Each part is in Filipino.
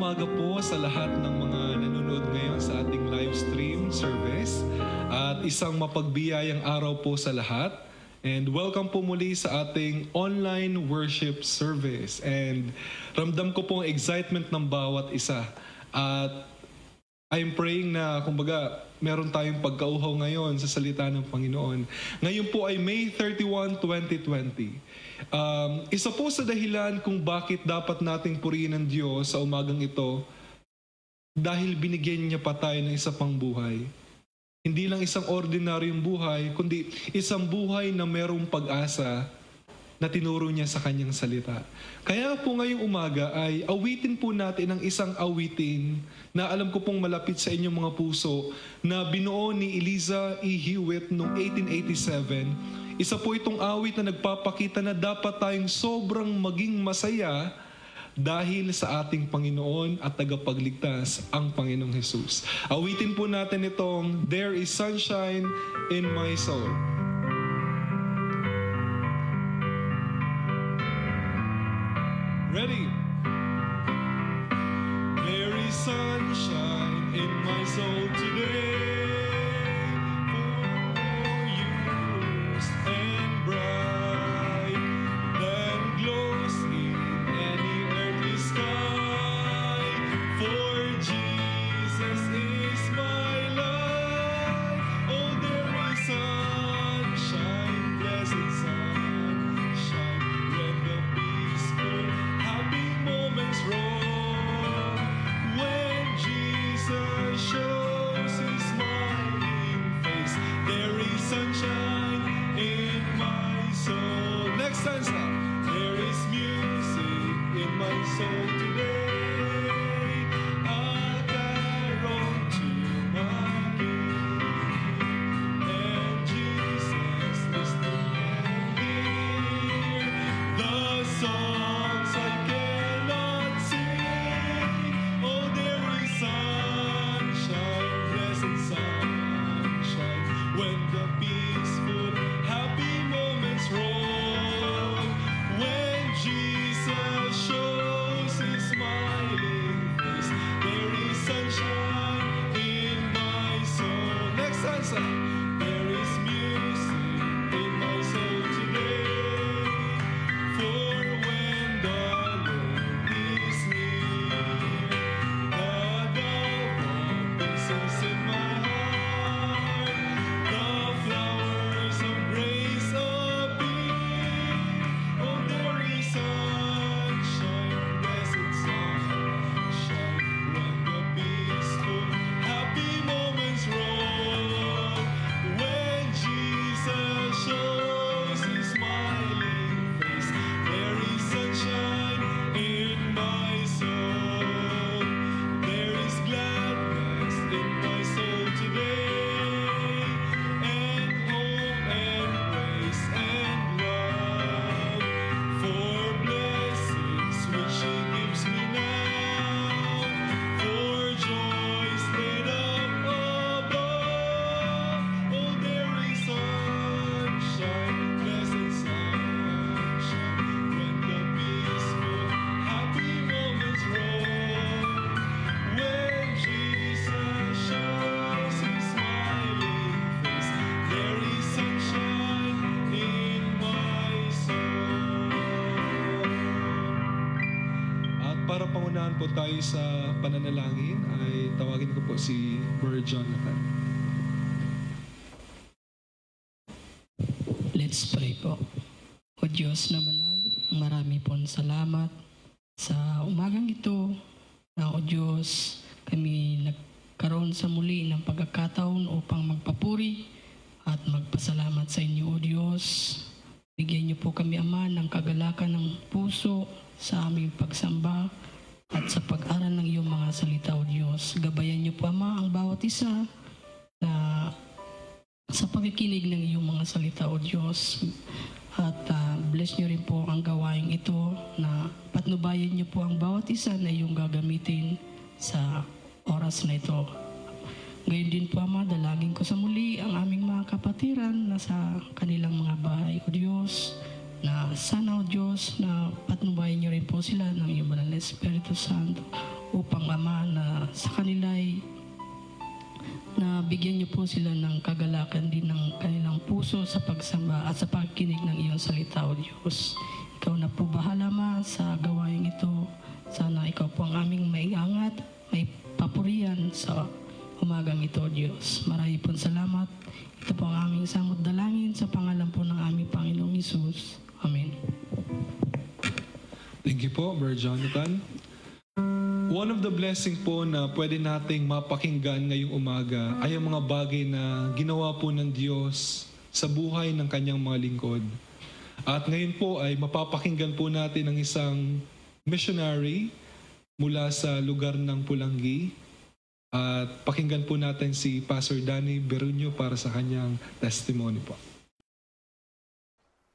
umaga po sa lahat ng mga nanonood ngayon sa ating live stream service at isang mapagbiyayang araw po sa lahat. And welcome po muli sa ating online worship service. And ramdam ko po ang excitement ng bawat isa. At I'm praying na, kumbaga, meron tayong pagkauhaw ngayon sa salita ng Panginoon. Ngayon po ay May 31, 2020. Isa po sa dahilan kung bakit dapat nating purihin ang Diyos sa umagang ito, dahil binigyan niya pa tayo ng isa pang buhay. Hindi lang isang ordinaryong buhay, kundi isang buhay na merong pag-asa na tinuro niya sa kanyang salita. Kaya po ngayong umaga ay awitin po natin ang isang awitin na alam ko pong malapit sa inyong mga puso na binuo ni Eliza E. Hewitt noong 1887. Isa po itong awit na nagpapakita na dapat tayong sobrang maging masaya dahil sa ating Panginoon at tagapagligtas ang Panginoong Jesus. Awitin po natin itong There is Sunshine in My Soul. Ready? There is sunshine in my soul today. For you and bright that glows in any earthly sky. For Jesus is my life. Oh, there is sunshine, blessed sunshine, when the peaceful happy moments roll, when Jesus shows His smiling face. There is sunshine in my soul. Next stanza. There is music in my soul today, a carol to my King, and Jesus is near. The songs I cannot sing. Oh, there is sunshine, blessed sunshine, when the peaceful, happy moments roll. When Jesus shows His smiling face, there is sunshine in my soul. Next answer. There is music in my soul today. For when the Lord is near, the dove sings in my heart, the flowers of grace appear. Oh, there is sunshine, blessed sunshine, when the peaceful, happy moments roll. When Jesus shows His smiling face, there is sunshine in my soul. There is gladness in my soul today, and hope and grace and love, for blessings which He gives me now, for joys laid up above. Oh, there is sunshine, blessed sunshine, when the peaceful, happy moments roll. When Jesus shows His smiling face, there is sunshine in my soul. At para pangunahan po tayo sa pananalangin, ay tawagin ko po si Brother Jonathan. Let's pray po. O Diyos na banal, marami pong salamat sa umagang ito na o Diyos, kami nagkaroon sa muli ng pagkakataon upang magpapuri at magpasalamat sa inyo o Diyos. Bigyan niyo po kami, Ama, ng kagalakan ng puso sa aming pagsamba at sa pag-aral ng iyong mga salita o Diyos. Gabayan niyo po, Ama, ang bawat isa na sa pagkikinig ng iyong mga salita o Diyos. At bless niyo rin po ang gawain ito na patnubayan niyo po ang bawat isa na iyong gagamitin sa oras na ito. Ngayon din po, Ama, dalangin ko sa muli ang aming mga kapatiran na sa kanilang mga bahay o Diyos, na sana o Diyos na patnubayan niyo rin po sila ng iyong banal na Espiritu Santo upang Ama na sa kanila ay na bigyan niyo po sila ng kagalakan din ng kanilang puso sa pagsamba at sa pagkinig ng iyong salita, O Diyos. Ikaw na po bahala, Ma, sa gawain ito. Sana ikaw po ang aming maiangat, may papurihan sa umagang ito, O Diyos. Marami pong salamat. Ito po ang aming samot dalangin sa pangalan po ng aming Panginoong Hesus. Amen. Thank you po, Brother Jonathan. One of the blessing po na pwede nating mapakinggan ngayong umaga ay ang mga bagay na ginawa po ng Diyos sa buhay ng kanyang mga lingkod. At ngayon po ay mapapakinggan po natin ang isang missionary mula sa lugar ng Pulangi. At pakinggan po natin si Pastor Danny Berunyo para sa kanyang testimony po.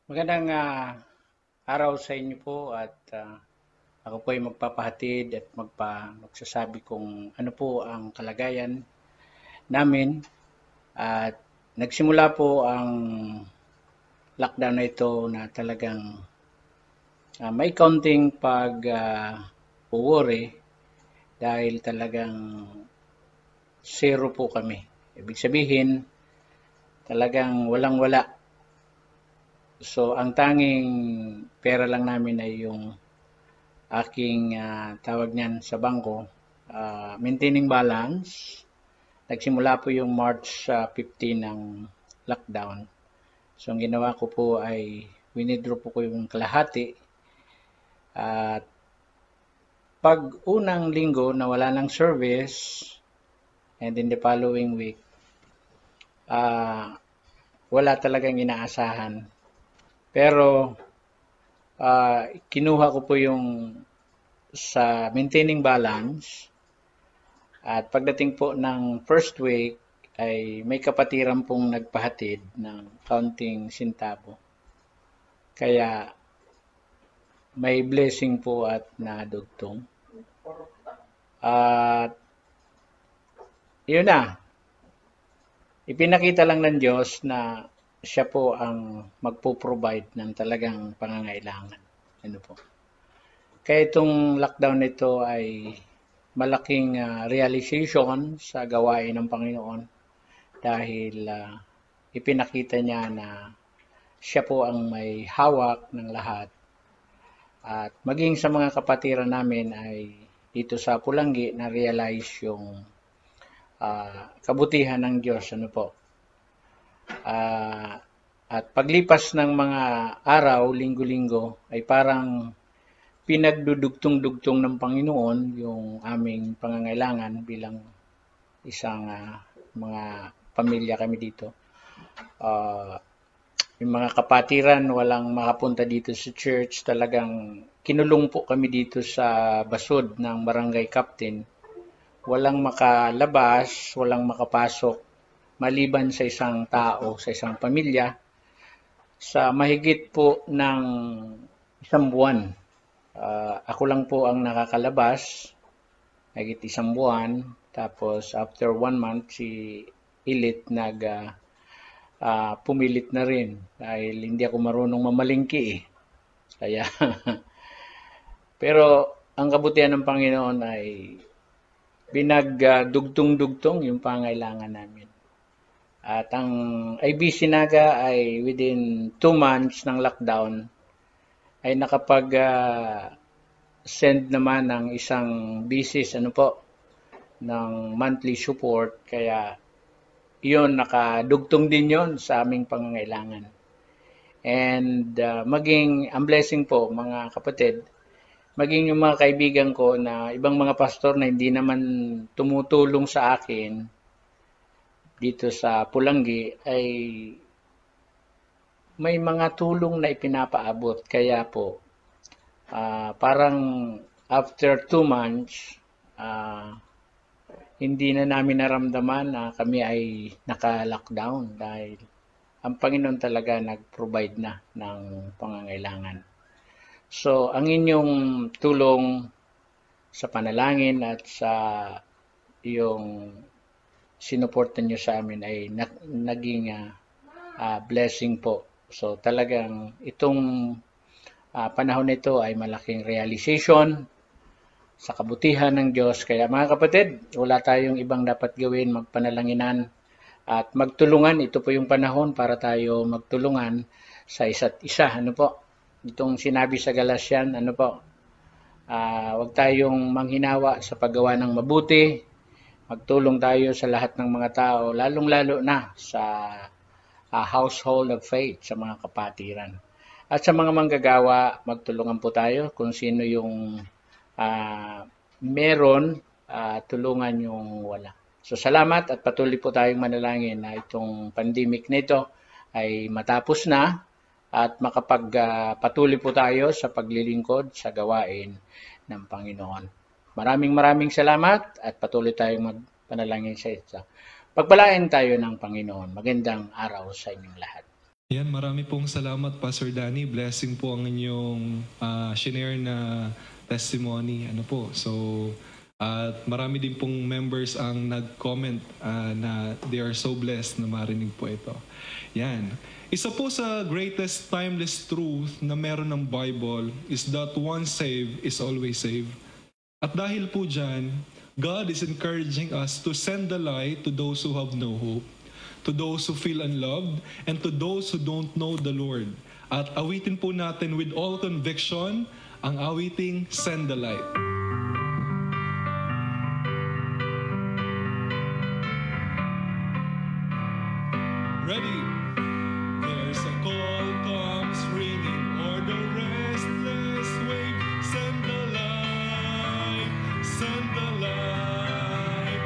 Magandang araw sa inyo po at ako po ay magpapahatid at magsasabi kung ano po ang kalagayan namin. At nagsimula po ang lockdown na ito na talagang may counting pag-worry dahil talagang zero po kami. Ibig sabihin, talagang walang-wala. So, ang tanging pera lang namin ay yung aking tawag niyan sa bangko, maintaining balance. Nagsimula po yung March 15 ng lockdown. So, ang ginawa ko po ay winidraw po ko yung kalahati. At pag unang linggo na wala ng service, and in the following week, wala talagang inaasahan. Pero, kinuha ko po yung sa maintaining balance at pagdating po ng first week ay may kapatiran pong nagpahatid ng counting sintabo. Kaya may blessing po at nadugtong. At yun na. Ipinakita lang ng Diyos na siya po ang magpo-provide ng talagang pangangailangan. Ano po? Kaya itong lockdown nito ay malaking realization sa gawain ng Panginoon dahil ipinakita niya na siya po ang may hawak ng lahat. At maging sa mga kapatiran namin ay dito sa Pulangi na-realize yung kabutihan ng Diyos. Ano po? At paglipas ng mga araw, linggo-linggo, ay parang pinagdudugtong-dugtong ng Panginoon yung aming pangangailangan bilang isang mga pamilya kami dito. Yung mga kapatiran, walang makapunta dito sa church. Talagang kinulong po kami dito sa basod ng barangay captain. Walang makalabas, walang makapasok. Maliban sa isang tao, sa isang pamilya, sa mahigit po ng isang buwan. Ako lang po ang nakakalabas, mahigit isang buwan. Tapos after 1 month, si Ilit pumilit na rin dahil hindi ako marunong mamalingki eh. Kaya, pero ang kabutihan ng Panginoon ay binagdugtong-dugtong yung pangailangan namin. At ang IBC Naga ay within 2 months ng lockdown ay nakapag-send naman ng isang bisis ng monthly support. Kaya yun, nakadugtong din yun sa aming pangangailangan. And ang blessing po mga kapatid, maging yung mga kaibigan ko na ibang mga pastor na hindi naman tumutulong sa akin dito sa Pulangi ay may mga tulong na ipinapaabot. Kaya po, parang after 2 months, hindi na namin naramdaman na kami ay naka-lockdown dahil ang Panginoon talaga nag-provide na ng pangangailangan. So, ang inyong tulong sa panalangin at sa iyong sinuportan nyo sa amin ay naging blessing po. So talagang itong panahon nito ay malaking realization sa kabutihan ng Diyos. Kaya mga kapatid, wala tayong ibang dapat gawin, magpanalanginan at magtulungan. Ito po yung panahon para tayo magtulungan sa isa't isa. Ano po? Itong sinabi sa Galatian, ano po? Huwag tayong manghinawa sa paggawa ng mabuti. Magtulong tayo sa lahat ng mga tao, lalong-lalo na sa household of faith, sa mga kapatiran. At sa mga manggagawa, magtulungan po tayo kung sino yung meron, tulungan yung wala. So salamat at patuloy po tayong manalangin na itong pandemic nito ay matapos na at makapagpatuloy po tayo sa paglilingkod sa gawain ng Panginoon. Maraming salamat at patuloy tayong magpanalangin sa ito. Pagpalain tayo ng Panginoon. Magandang araw sa inyong lahat. Yan, marami pong salamat, Pastor Danny. Blessing po ang inyong share na testimony. Ano po? So, at marami din pong members ang nag-comment na they are so blessed na marinig po ito. Yan. Isa po sa greatest timeless truth na meron ng Bible is that once saved is always saved. At dahil po dyan, God is encouraging us to send the light to those who have no hope, to those who feel unloved, and to those who don't know the Lord. At awitin po natin with all conviction ang awiting Send the Light. Ready? There's a call comes ringing o'er the restless wave. Send the light, send the light.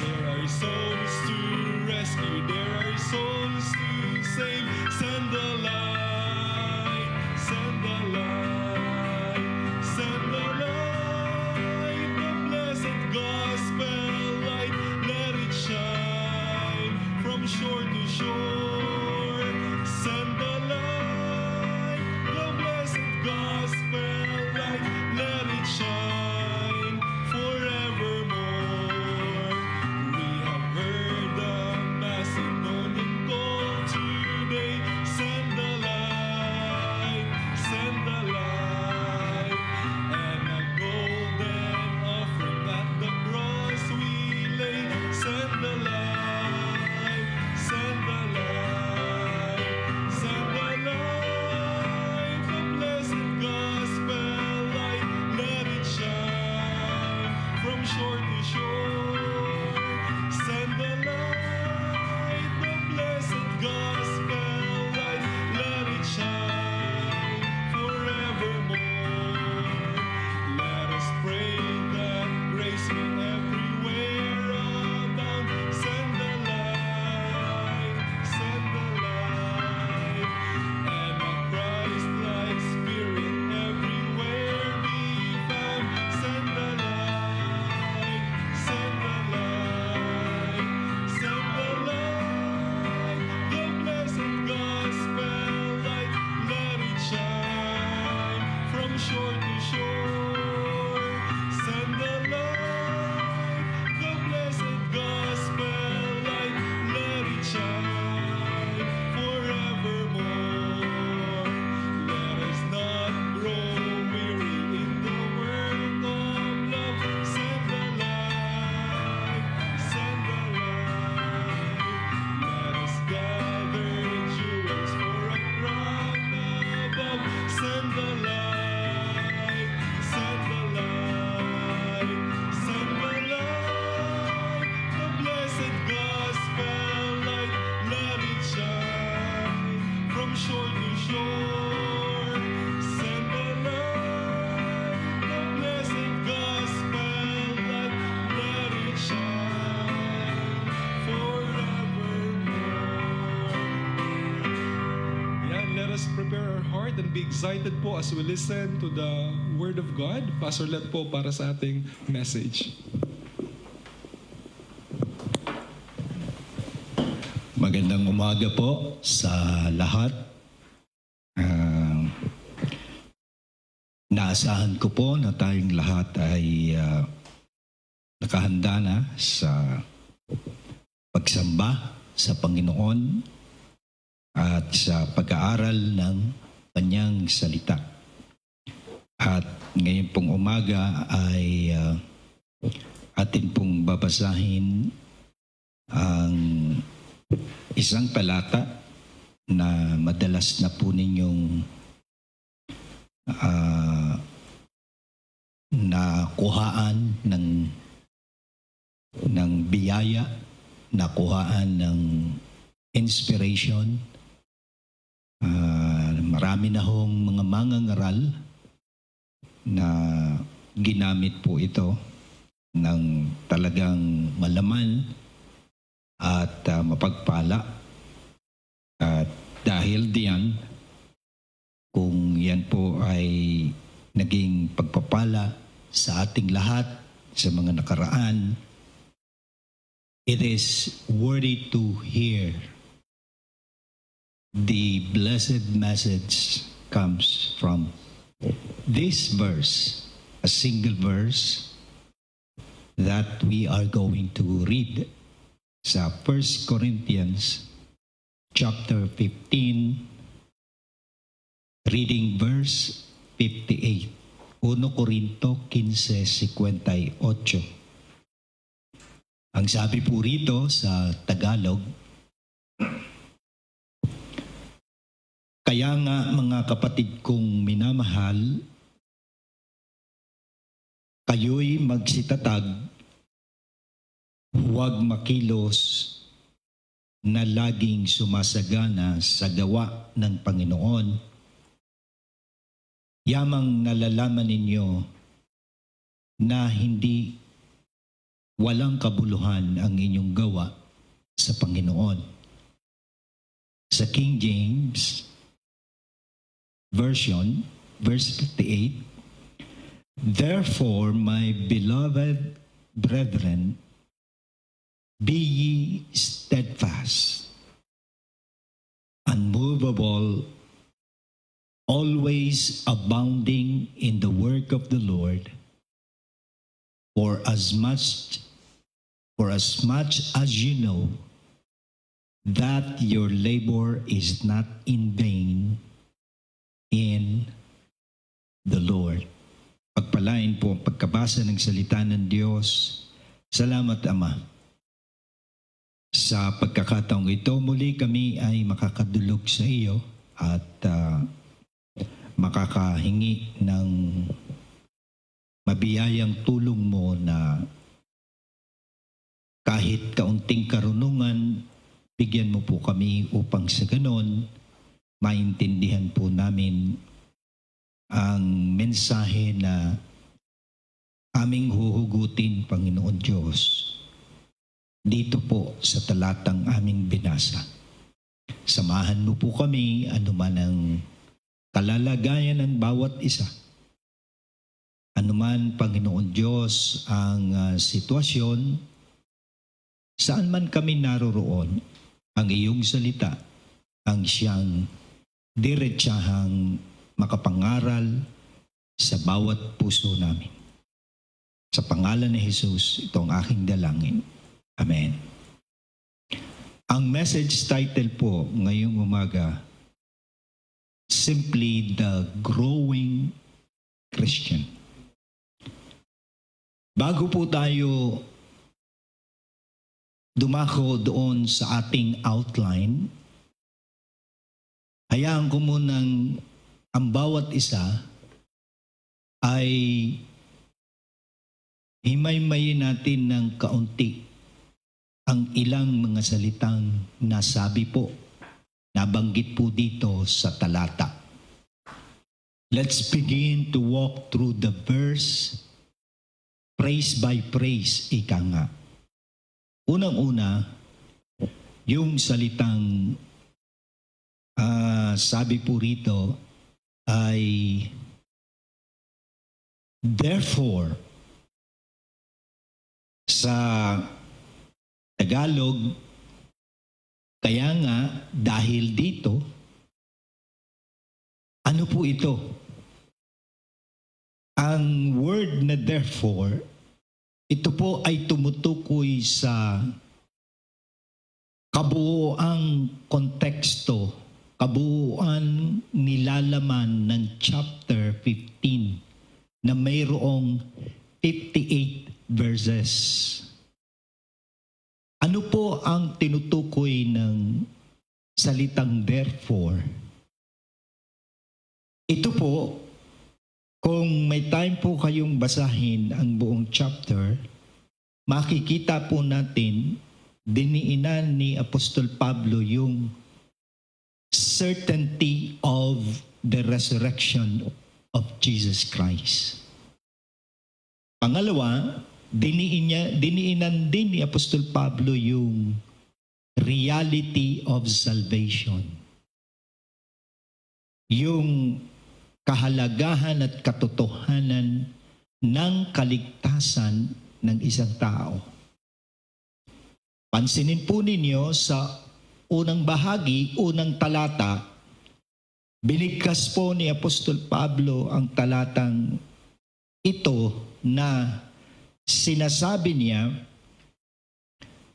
There are souls to rescue, there are souls to save. Send the light, send the light, send the light. The blessed gospel light, let it shine from shore to shore. Send the light, the blessed gospel light, let it shine forevermore. We have heard the Macedonian call today. Send the light, send the light, and a golden offering at the cross we lay. Send the light, send the light, send the light, the blessed gospel light, let it shine from shore to shore. Send the light, the blessed gospel light, let it shine forevermore. Let us pray that grace may everywhere abound. Send the light, send the light, and a Christ-like spirit everywhere be found. Send the light, send the light, send the light, the blessed gospel light, let it shine from shore to shore. Send the light, the blessed gospel light, let it shine forevermore. Let us not grow weary in the work of love. Send the light, send the light. Let us gather jewels for a crown above. Send the light, send the light, send the light. The blessed gospel light, let it shine from shore to shore. Send the light, the blessed gospel light, let it shine forevermore. Yan, let us prepare our heart and be excited po as we listen to the Word of God. Pastor Let po para sa ating message. Magandang umaga po sa lahat. Naasahan ko po na tayong lahat ay nakahanda na sa pagsamba sa Panginoon at sa pag-aaral ng Kanyang salita. At ngayon pong umaga ay atin pong babasahin ang isang talata na madalas na po ninyong nakuhaan ng biyaya, nakuhaan ng inspiration. Marami na hong mga mangangaral na ginamit po ito ng talagang malaman at mapagpala. At dahil diyan, kung yan po ay naging pagpapala sa ating lahat sa mga nakaraan, it is worthy to hear. The blessed message comes from this verse, a single verse that we are going to read sa 1 Corinthians chapter 15, reading verse 58. 1 Corinto 15:58. Ang sabi po rito sa Tagalog, kaya nga mga kapatid kong minamahal, kayo'y magsitatag, huwag makilos na laging sumasagana sa gawa ng Panginoon. Yamang nalalaman ninyo na hindi walang kabuluhan ang inyong gawa sa Panginoon. Sa King James Version, verse 58, therefore, my beloved brethren, be ye steadfast, unmovable, always abounding in the work of the Lord, for as much as you know that your labor is not in vain in the Lord. Pagpalain po ang pagkabasa ng salita ng Diyos. Salamat, Ama. Sa pagkakataong ito, muli kami ay makakadulog sa iyo at makakahingi ng mabiyayang tulong mo na kahit kaunting karunungan, bigyan mo po kami upang sa ganon, maintindihan po namin ang mensahe na aming huhugutin, Panginoon Diyos, dito po sa talatang aming binasa. Samahan mo po kami anuman ang kalalagayan ng bawat isa. Anuman, Panginoon Diyos, ang sitwasyon, saan man kami naroroon, ang iyong salita ang siyang diretsahang makapangaral sa bawat puso namin. Sa pangalan ni Jesus, ito ang aking dalangin. Amen. Ang message title po ngayong umaga, simply the growing Christian. Bago po tayo dumako doon sa ating outline, hayaan ko munang ang bawat isa ay himay-mayin natin ng kaunti ang ilang mga salitang nasabi po, nabanggit po dito sa talata. Let's begin to walk through the verse praise by praise, ika nga. Unang-una, yung salitang sabi po rito ay therefore. Sa Tagalog, kaya nga dahil dito, ano po ito? Ang word na therefore, ito po ay tumutukoy sa kabuuang konteksto, kabuuan nilalaman ng chapter 15 na mayroong 58 verses. Ano po ang tinutukoy ng salitang therefore? Ito po, kung may time po kayong basahin ang buong chapter, makikita po natin, diniinan ni Apostol Pablo yung certainty of the resurrection of Jesus Christ. Pangalawa, diniinan din ni Apostol Pablo yung reality of salvation. Yung kahalagahan at katotohanan ng kaligtasan ng isang tao. Pansinin po ninyo sa unang bahagi, unang talata, binigkas po ni Apostol Pablo ang talatang ito na sinasabi niya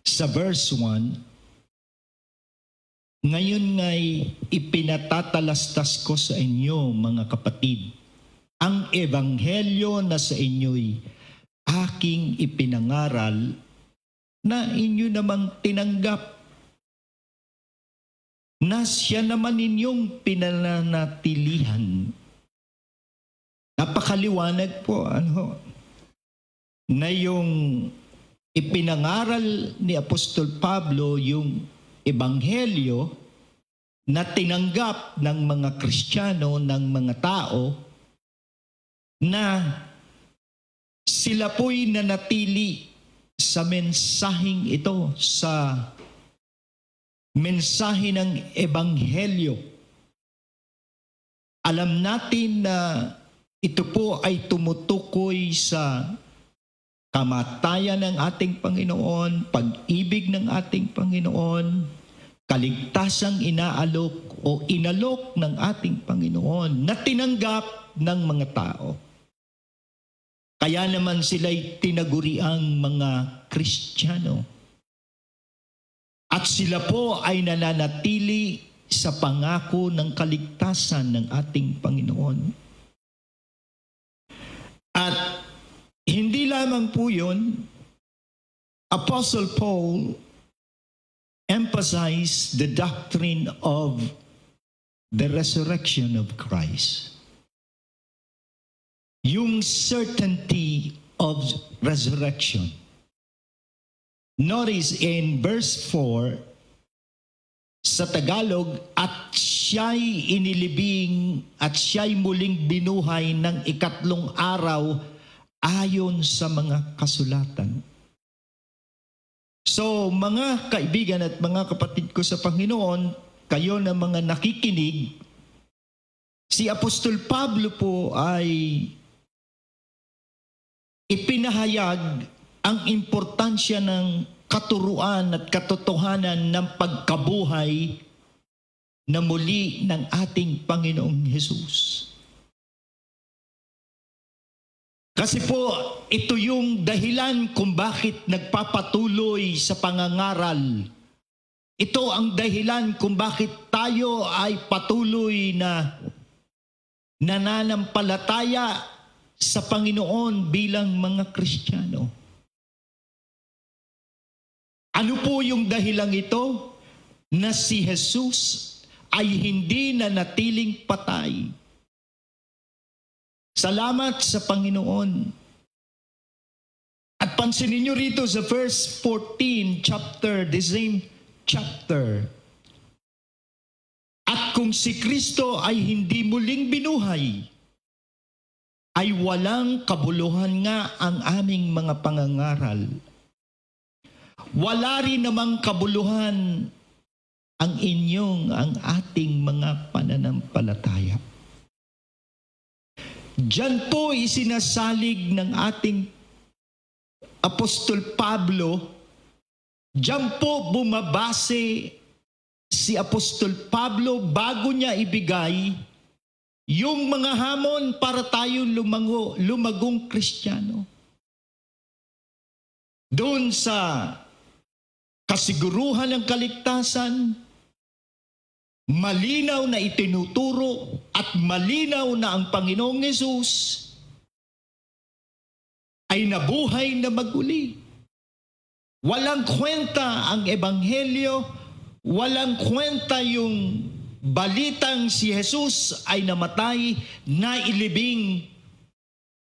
sa verse 1, ngayon nga'y ipinatatalastas ko sa inyo, mga kapatid, ang ebanghelyo na sa inyo'y aking ipinangaral na inyo namang tinanggap, na siya naman ninyong pinananatilihan. Napakaliwanag po, na yung ipinangaral ni Apostol Pablo, yung ebanghelyo na tinanggap ng mga Kristiyano, ng mga tao, na sila po'y nanatili sa mensaheng ito, sa mensahe ng ebanghelyo. Alam natin na ito po ay tumutukoy sa kamatayan ng ating Panginoon, pag-ibig ng ating Panginoon, kaligtasang inaalok o inalok ng ating Panginoon na tinanggap ng mga tao. Kaya naman sila'y tinaguriang mga Kristiyano. At sila po ay nananatili sa pangako ng kaligtasan ng ating Panginoon. At hindi lamang po yun, Apostle Paul emphasized the doctrine of the resurrection of Christ. Yung certainty of resurrection. Notice in verse 4, sa Tagalog, at siya'y inilibing at siya'y muling binuhay ng ikatlong araw ayon sa mga kasulatan. So, mga kaibigan at mga kapatid ko sa Panginoon, kayo na mga nakikinig, si Apostol Pablo po ay ipinahayag ang importansya ng katuruan at katotohanan ng pagkabuhay na muli ng ating Panginoong Hesus. Kasi po, ito yung dahilan kung bakit nagpapatuloy sa pangangaral. Ito ang dahilan kung bakit tayo ay patuloy na nananampalataya sa Panginoon bilang mga Kristiyano. Ano po yung dahilang ito? Na si Jesus ay hindi nanatiling patay. Salamat sa Panginoon. At pansinin nyo rito sa verse 14, the same chapter. At kung si Kristo ay hindi muling binuhay, ay walang kabuluhan nga ang aming mga pangangaral. Wala rin namang kabuluhan ang ating mga pananampalataya. Diyan po isinasalig ng ating Apostol Pablo, diyan po bumabase si Apostol Pablo bago niya ibigay yung mga hamon para tayo lumagong Kristiyano. Doon sa kasiguruhan ng kaligtasan, malinaw na itinuturo at malinaw na ang Panginoong Hesus ay nabuhay na maguli. Walang kwenta ang ebanghelyo, walang kwenta yung balitang si Jesus ay namatay, nailibing,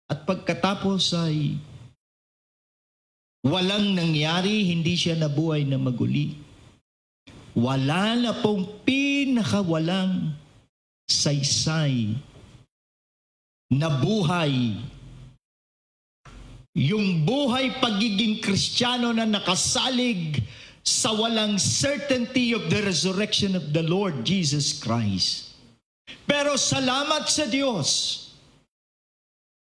at pagkatapos ay walang nangyari, hindi siya nabuhay na maguli. Wala na pong pinakawalang saysay na buhay. Yung buhay pagiging Kristiyano na nakasalig sa walang certainty of the resurrection of the Lord Jesus Christ. Pero salamat sa Diyos,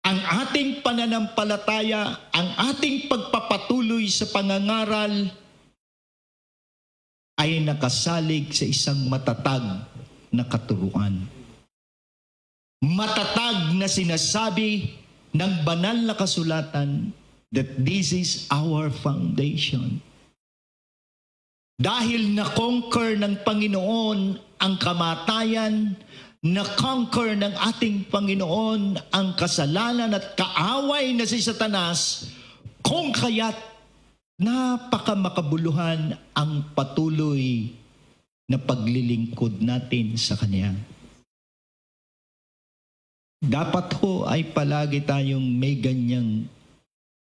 ang ating pananampalataya, ang ating pagpapatuloy sa pangangaral ay nakasalig sa isang matatag na katuruan. Matatag na sinasabi ng banal na kasulatan that this is our foundation. Dahil na-conquer ng Panginoon ang kamatayan, na-conquer ng ating Panginoon ang kasalanan at kaaway na si Satanas, kung kaya't napakamakabuluhan ang patuloy na paglilingkod natin sa Kanya. Dapat ho ay palagi tayong may ganyang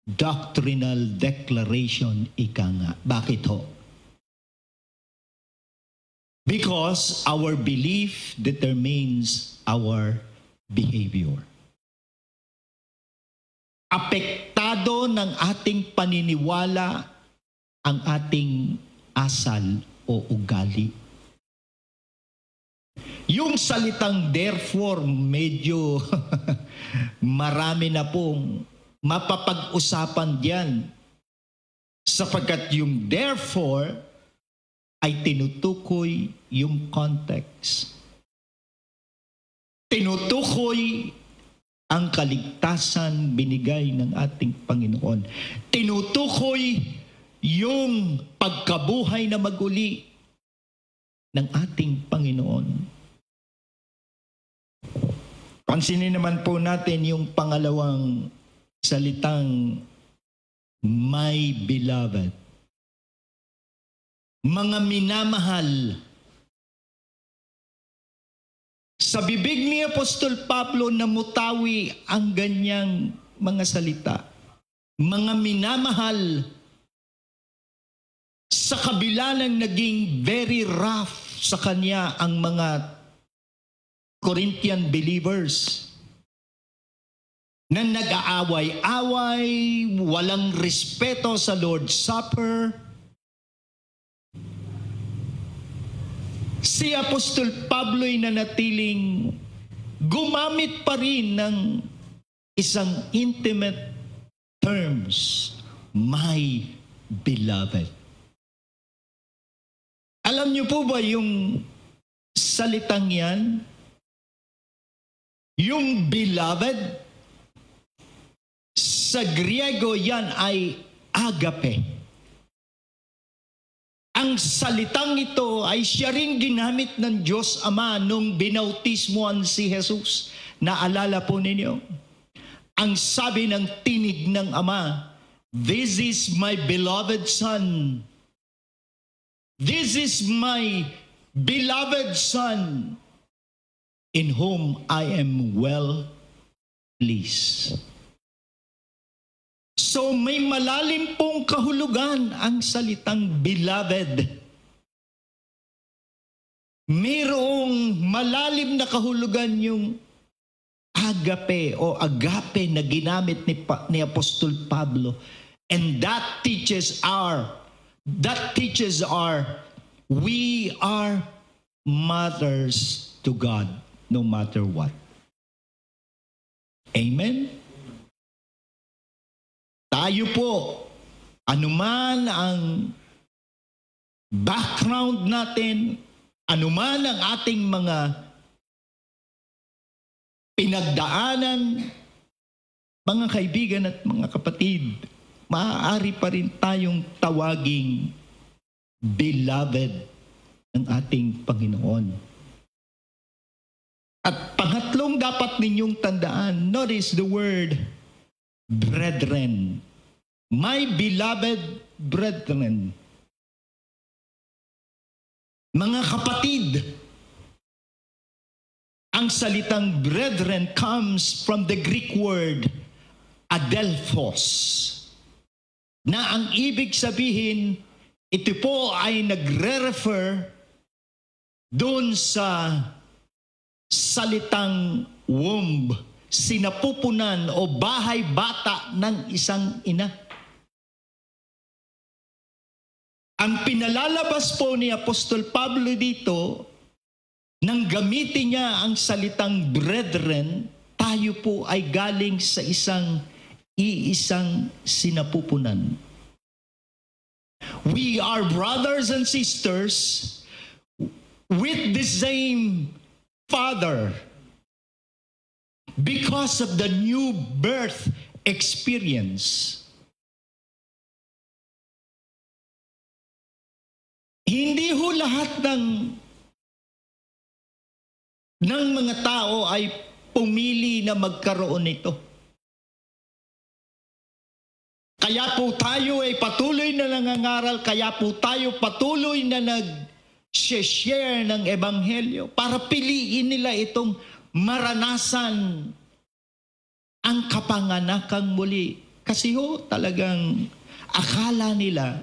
doctrinal declaration, ika nga. Bakit ho? Because our belief determines our behavior. Apektado ng ating paniniwala ang ating asal o ugali. Yung salitang therefore, medyo marami na pong mapapag-usapan diyan. Sapagkat yung therefore ay tinutukoy yung context. Tinutukoy ang kaligtasan binigay ng ating Panginoon. Tinutukoy yung pagkabuhay na maguli ng ating Panginoon. Pansinin naman po natin yung pangalawang salitang my beloved. Mga minamahal. Sa bibig ni Apostol Pablo namutawi ang ganyang mga salita. Mga minamahal, sa kabila ng naging very rough sa kanya ang mga Corinthian believers na nag-aaway-away, walang respeto sa Lord's Supper, si Apostol Pablo'y nanatiling gumamit pa rin ng isang intimate terms, my beloved. Alam niyo po ba yung salitang yan? Yung beloved, sa Griego yan ay agape. Ang salitang ito ay siya rin ginamit ng Diyos Ama nung binautismoan si Jesus. Naalala po ninyo? Ang sabi ng tinig ng Ama, "This is my beloved Son. This is my beloved Son, in whom I am well pleased." So may malalim pong kahulugan ang salitang beloved. Mayroong malalim na kahulugan yung agape o agape na ginamit ni Apostol Pablo. And that teaches we are mothers to God no matter what. Amen? Tayo po, anuman ang background natin, anuman ang ating mga pinagdaanan, mga kaibigan at mga kapatid, maaari pa rin tayong tawaging beloved ng ating Panginoon. At pangatlong dapat ninyong tandaan, notice the word brethren, my beloved brethren, mga kapatid. Ang salitang brethren comes from the Greek word adelphos, na ang ibig sabihin, ito po ay nagre-refer doon sa salitang womb, sinapupunan o bahay bata ng isang ina. Ang pinalalabas po ni Apostol Pablo dito, nang gamitin niya ang salitang brethren, tayo po ay galing sa iisang sinapupunan. We are brothers and sisters with the same Father because of the new birth experience. Hindi ho lahat ng mga tao ay pumili na magkaroon nito. Kaya po tayo ay patuloy na nangangaral, kaya po tayo patuloy na nag-share ng Ebanghelyo para piliin nila itong maranasan ang kapanganakang muli. Kasi ho, talagang akala nila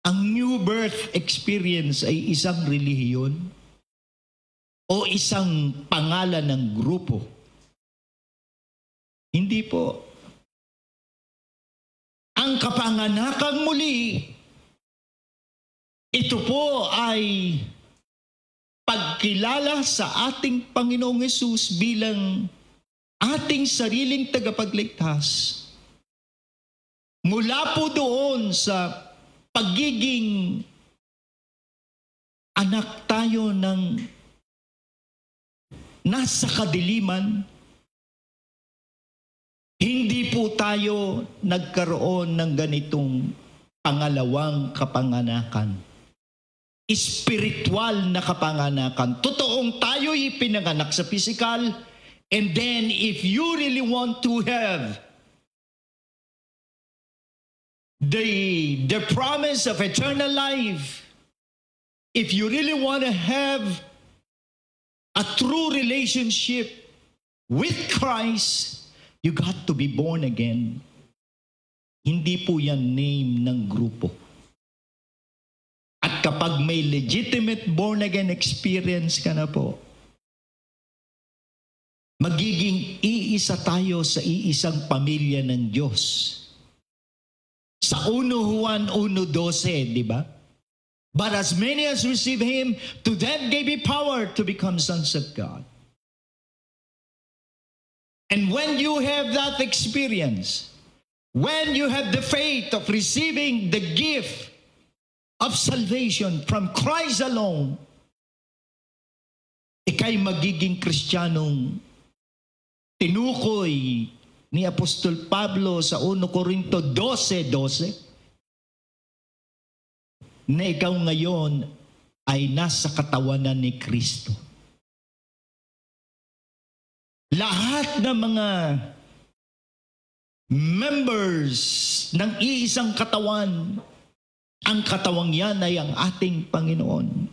ang new birth experience ay isang relihiyon o isang pangalan ng grupo. Hindi po. Ang kapanganakang muli, ito po ay pagkilala sa ating Panginoong Hesus bilang ating sariling tagapagligtas. Mula po doon sa pagiging anak tayo ng nasa kadiliman, hindi po tayo nagkaroon ng ganitong pangalawang kapanganakan. Espiritual na kapanganakan. Totoong tayo'y pinanganak sa physical, and then if you really want to have the promise of eternal life, if you really want to have a true relationship with Christ, you got to be born again. Hindi po yan name ng grupo. At kapag may legitimate born again experience ka na po, magiging iisa tayo sa iisang pamilya ng Diyos. Sa 1 Juan 1:12, di ba? But as many as receive Him, to them gave He power to become sons of God. And when you have that experience, when you have the faith of receiving the gift of salvation from Christ alone, ika'y magiging Kristiyanong tinukoy ni Apostol Pablo sa 1 Corinto 12:12, na ikaw ngayon ay nasa katawanan ni Kristo. Lahat ng mga members ng iisang katawan, ang katawang yan ay ang ating Panginoon.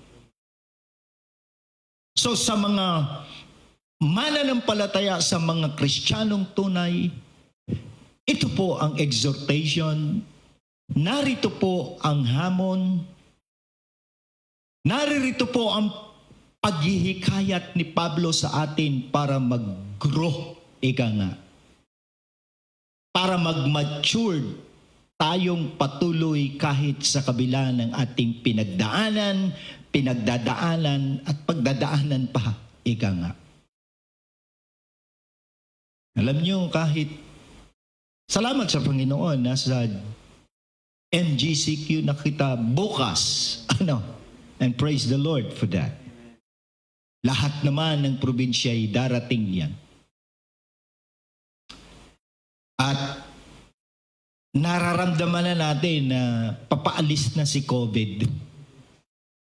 So sa mga mananampalataya, sa mga Kristiyanong tunay, ito po ang exhortation. Narito po ang hamon. Narito po ang paghihikayat ni Pablo sa atin para mag-grow, ika nga. Para mag-mature tayong patuloy kahit sa kabila ng ating pinagdaanan, pinagdadaanan at pagdadaanan pa, ika nga. Alam nyo, kahit salamat sa Panginoon, nasa MGCQ na kita bukas. And praise the Lord for that. Lahat naman ng probinsya ay darating yan. At nararamdaman na natin na papaalis na si COVID.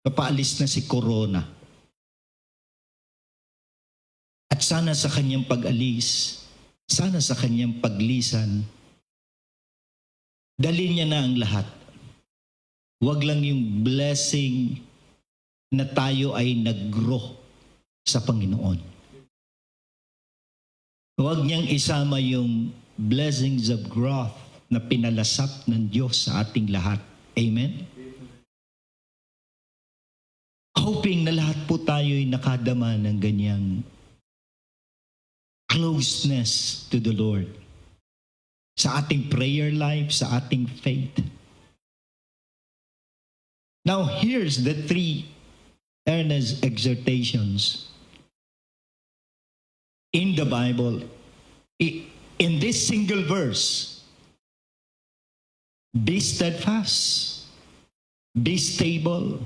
Papaalis na si Corona. At sana sa kanyang pag-alis, sana sa kanyang paglisan, dali niya na ang lahat. Huwag lang yung blessing na tayo ay nag-grow sa Panginoon. Huwag niyang isama yung blessings of growth na pinalasap ng Diyos sa ating lahat. Amen? Hoping na lahat po tayo ay nakadama ng ganyang closeness to the Lord. Sa ating prayer life, sa ating faith. Now, here's the 3 earnest exhortations in the Bible. In this single verse, be steadfast, be stable,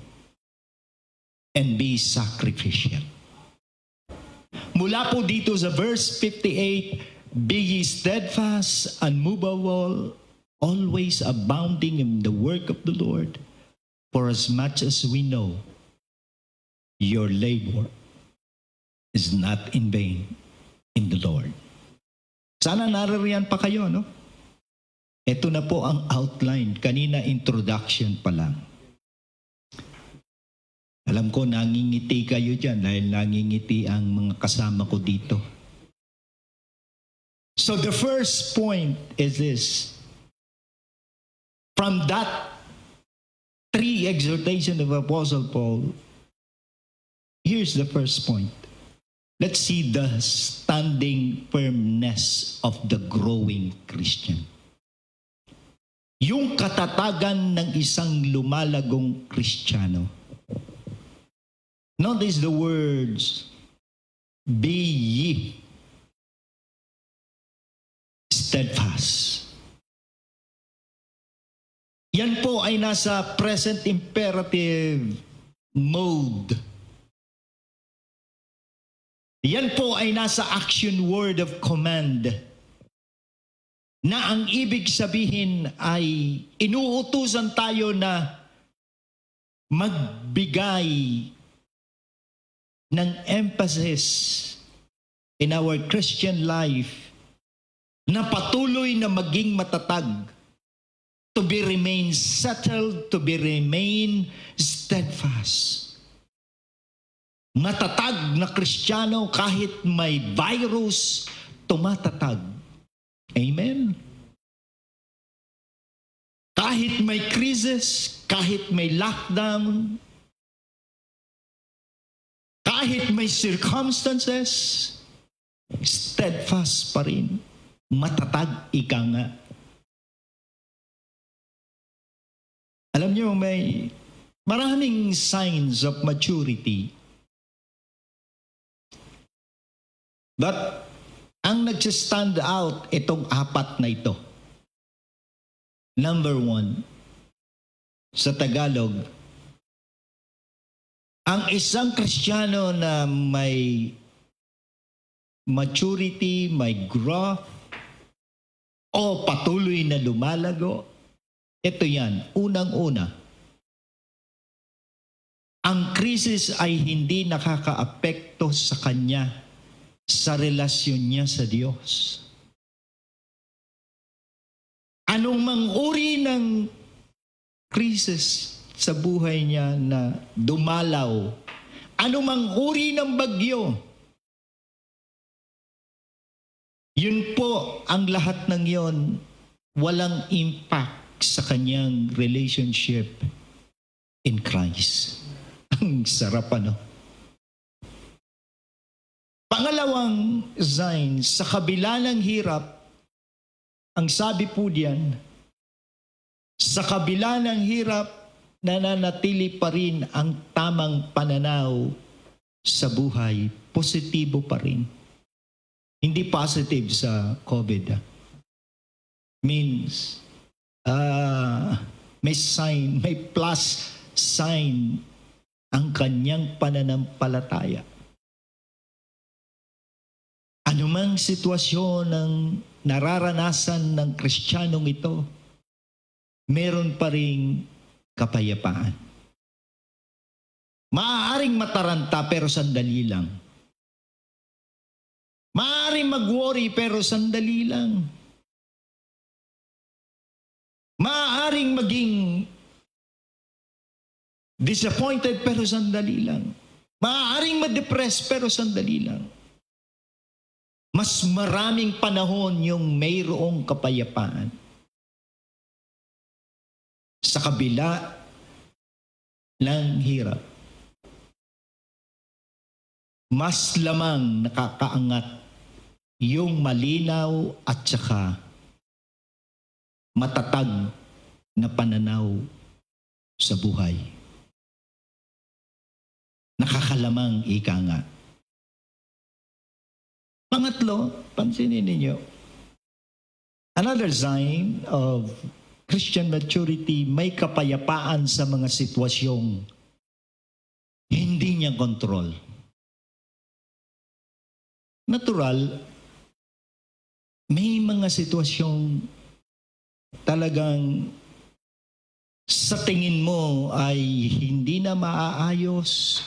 and be sacrificial. Mula po dito sa verse 58, be ye steadfast, unmovable, always abounding in the work of the Lord, for as much as we know, your labor is not in vain in the Lord. Sana naririyan pa kayo, no? Ito na po ang outline. Kanina introduction pa lang. Alam ko, nangingiti kayo dyan dahil nangingiti ang mga kasama ko dito. So the first point is this. From that 3 exhortation of Apostle Paul, here's the first point. Let's see the standing firmness of the growing Christian. Yung katatagan ng isang lumalagong Kristiyano. Notice the words, be ye steadfast. Yan po ay nasa present imperative mode. Yan po ay nasa action word of command. Na ang ibig sabihin ay inuutusan tayo na magbigay ng emphasis in our Christian life na patuloy na maging matatag, to be remain settled, to be remain steadfast. Matatag na Kristiyano kahit may virus, tumatatag. Amen? Kahit may crisis, kahit may lockdown, kahit may circumstances, steadfast pa rin. Matatag, ika nga. Alam niyo, may maraming signs of maturity. But ang nagsistand out itong 4 na ito. Number 1, sa Tagalog, ang isang Kristiyano na may maturity, may growth, o patuloy na lumalago, ito yan, unang-una. Ang krisis ay hindi nakakaapekto sa kanya sa relasyon niya sa Diyos. Anong mang uri ng krisis sa buhay niya na dumalaw, anong mang uri ng bagyo, yun po, ang lahat ng yon, walang impact sa kanyang relationship in Christ. Ang sarap, ano? Pangalawang sign, sa kabila ng hirap, ang sabi po diyan, sa kabila ng hirap, nananatili pa rin ang tamang pananaw sa buhay. Positibo pa rin. Hindi positive sa COVID. Means, may sign, may plus sign ang kanyang pananampalataya. Anumang sitwasyon ng nararanasan ng Kristiyanong ito, meron pa ring kapayapaan. Maaaring mataranta pero sandali lang. Maaaring mag-worry pero sandali lang. Maaaring maging disappointed pero sandali lang. Maaaring ma-depress pero sandali lang. Mas maraming panahon yung mayroong kapayapaan. Sa kabila ng hirap. Mas lamang nakakaangat yung malinaw at saka matatag na pananaw sa buhay. Nakakalamang ika nga. Pangatlo, pansinin ninyo, another sign of Christian maturity, may kapayapaan sa mga sitwasyong hindi niya kontrol. Natural, may mga sitwasyong talagang sa tingin mo ay hindi na maaayos.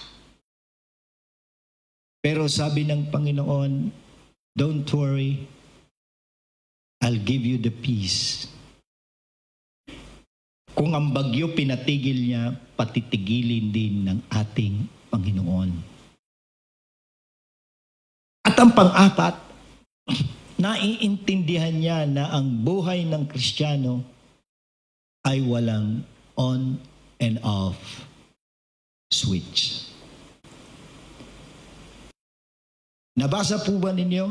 Pero sabi ng Panginoon, don't worry, I'll give you the peace. Kung ang bagyo pinatigil niya, patitigilin din ng ating Panginoon. At ang pang-apat, naiintindihan niya na ang buhay ng Kristiyano ay walang on and off switch. Nabasa po ba ninyo?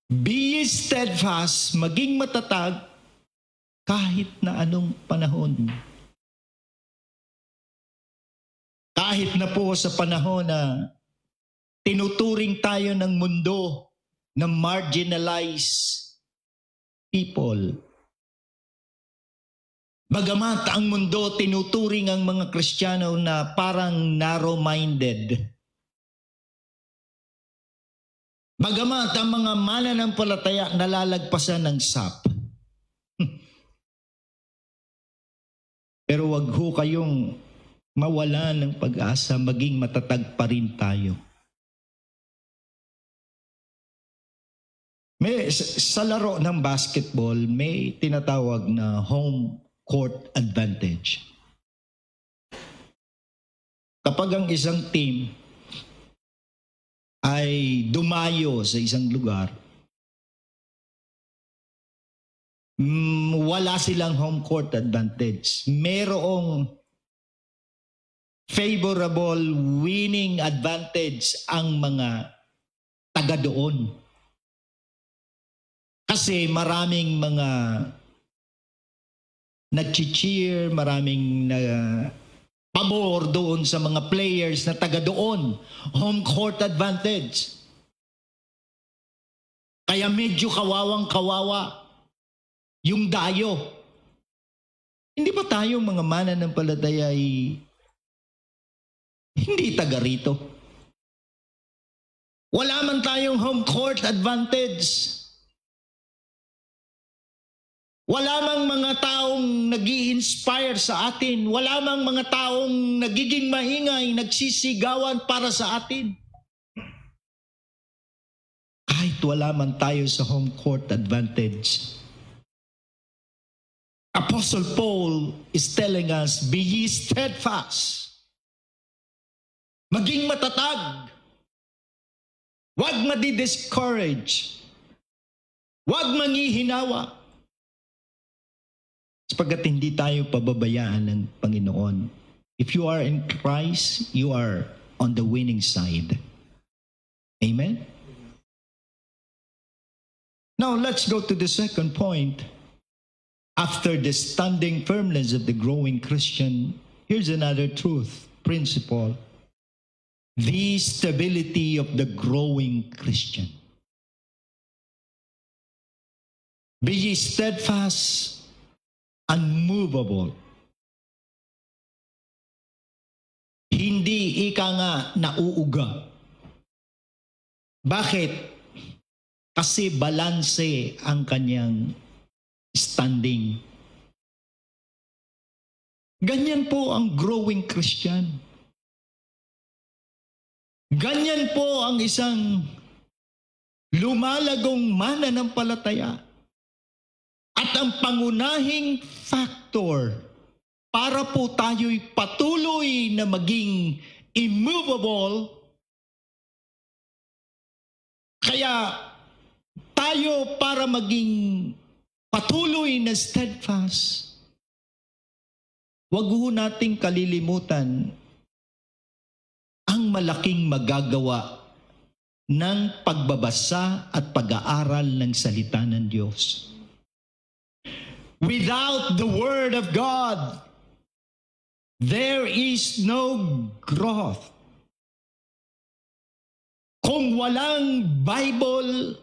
Be steadfast, maging matatag kahit na anong panahon. Kahit na po sa panahon na tinuturing tayo ng mundo na marginalized people. Bagamat ang mundo tinuturing ang mga Kristiyano na parang narrow-minded. Bagamat ang mga mananampalataya nalalagpasan ng SAP. Pero wag ho kayong mawala ng pag-asa, maging matatag pa rin tayo. Sa laro ng basketball, may tinatawag na home court advantage. Kapag ang isang team ay dumayo sa isang lugar, wala silang home court advantage. Merong favorable winning advantage ang mga taga doon. Kasi maraming mga nag-cheer, maraming pabor doon sa mga players na taga doon. Home court advantage. Kaya medyo kawawang-kawawa yung dayo. Hindi ba tayo mga mananampalataya ay hindi taga rito? Wala man tayong home court advantage. Wala mang mga taong nag-i-inspire sa atin. Wala mang mga taong nagiging maingay, nagsisigawan para sa atin. Kahit wala man tayo sa home court advantage. Apostle Paul is telling us, be ye steadfast. Maging matatag. Huwag madi-discourage. Huwag manghihinawa. Sapagkat hindi tayo pababayaan ng Panginoon. If you are in Christ, you are on the winning side. Amen? Now, let's go to the second point. After the standing firmness of the growing Christian, here's another truth, principle. The stability of the growing Christian. Be ye steadfast, unmovable. Hindi ika nga nauuga. Bakit? Kasi balanse ang kanyang standing. Ganyan po ang growing Christian. Ganyan po ang isang lumalagong mananampalataya. At ang pangunahing factor para po tayo'y patuloy na maging immovable, kaya tayo para maging patuloy na steadfast, wag ho nating kalilimutan ang malaking magagawa ng pagbabasa at pag-aaral ng salita ng Diyos. Without the Word of God, there is no growth. Kung walang Bible,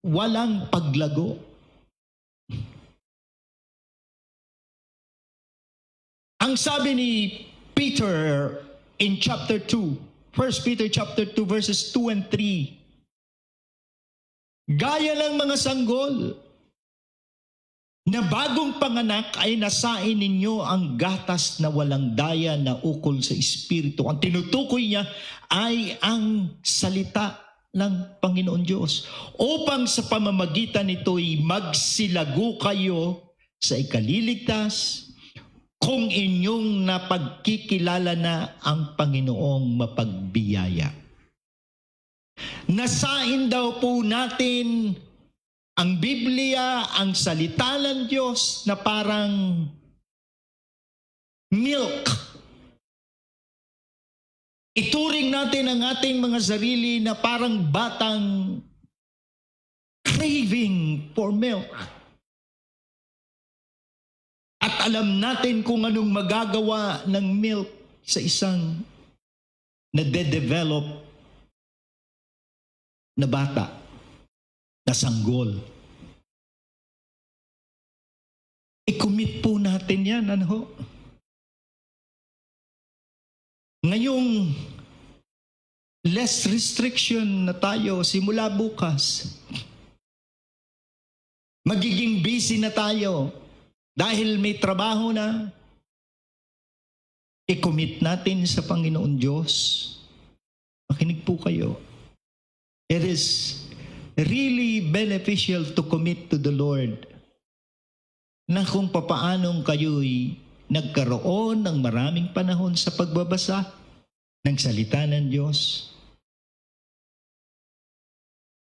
walang paglago. Ang sabi ni Peter in chapter 2, 1 Peter chapter 2 verses 2 and 3, gaya ng mga sanggol na bagong panganak ay nasain ninyo ang gatas na walang daya na ukol sa Espiritu. Ang tinutukoy niya ay ang salita ng Panginoon Diyos. Upang sa pamamagitan nito'y magsilago kayo sa ikaliligtas kung inyong napagkikilala na ang Panginoong mapagbiyaya. Nasain daw po natin ang Biblia, ang salita ng Diyos na parang milk. Ituring natin ang ating mga sarili na parang batang craving for milk. At alam natin kung anong magagawa ng milk sa isang nade-develop na bata, na sanggol. I-commit po natin yan, ano ho? Ngayong less restriction na tayo simula bukas. Magiging busy na tayo dahil may trabaho na. I-commit natin sa Panginoon Diyos. Makinig po kayo. It is really beneficial to commit to the Lord na kung papaanong kayo'y nagkaroon ng maraming panahon sa pagbabasa ng salita ng Diyos.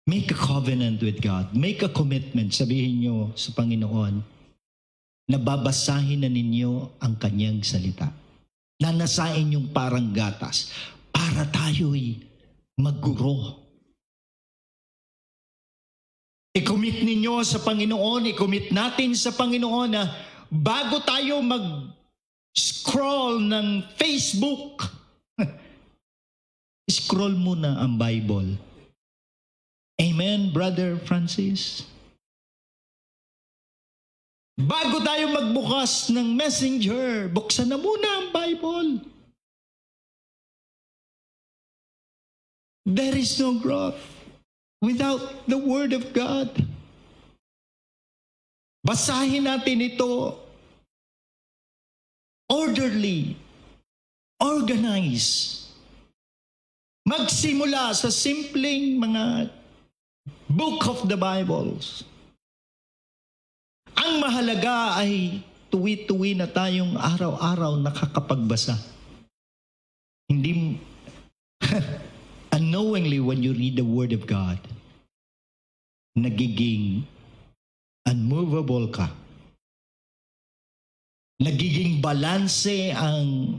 Make a covenant with God. Make a commitment. Sabihin nyo sa Panginoon na babasahin na ninyo ang kanyang salita. Nanasain yung parang gatas para tayo'y magguro. I-commit ninyo sa Panginoon, i-commit natin sa Panginoon na bago tayo mag-scroll ng Facebook, scroll muna ang Bible. Amen, Brother Francis? Bago tayo magbukas ng Messenger, buksan na muna ang Bible. There is no growth without the Word of God. Basahin natin ito orderly, organized. Magsimula sa simpleng mga book of the Bibles. Ang mahalaga ay tuwi-tuwi na tayong araw-araw nakakapagbasa. Hindi unknowingly when you read the Word of God, nagiging unmovable ka. Nagiging balanse ang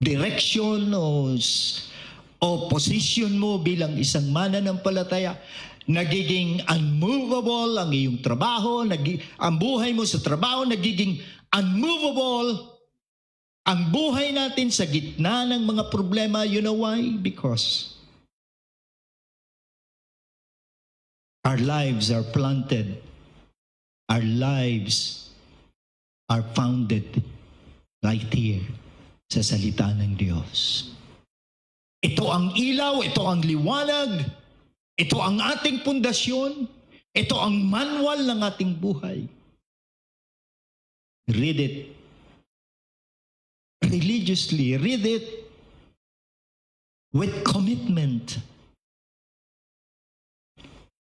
direction o position mo bilang isang mananampalataya. Nagiging unmovable ang iyong trabaho, ang buhay mo sa trabaho nagiging unmovable. Ang buhay natin sa gitna ng mga problema, you know why? Because our lives are planted. Our lives are founded right here sa salita ng Diyos. Ito ang ilaw, ito ang liwanag, ito ang ating pundasyon, ito ang manual ng ating buhay. Read it religiously, read it with commitment.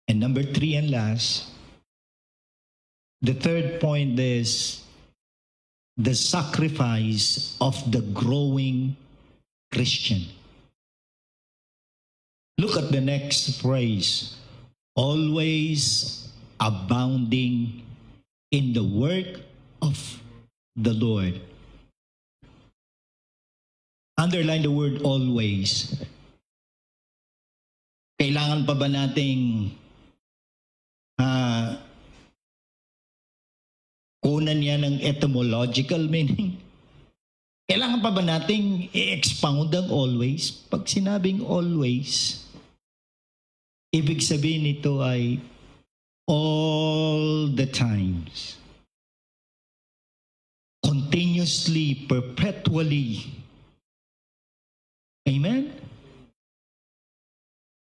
And number 3 and last, the third point is the sacrifice of the growing Christian. Look at the next phrase. Always abounding in the work of the Lord. Underline the word always. Kailangan pa ba nating kunan yan ng etymological meaning? Kailangan pa ba nating i-expound ang always? Pag sinabing always, ibig sabihin nito ay all the times. Continuously, perpetually. Amen?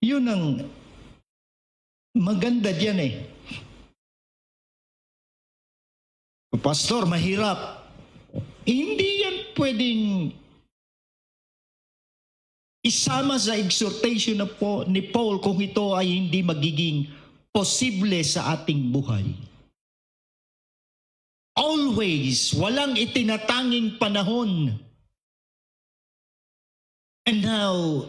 Yun ang maganda diyan eh. Pastor, mahirap. Hindi yan pwedeng isama sa exhortation ni Paul kung ito ay hindi magiging posible sa ating buhay. Always, walang itinatanging panahon. And now,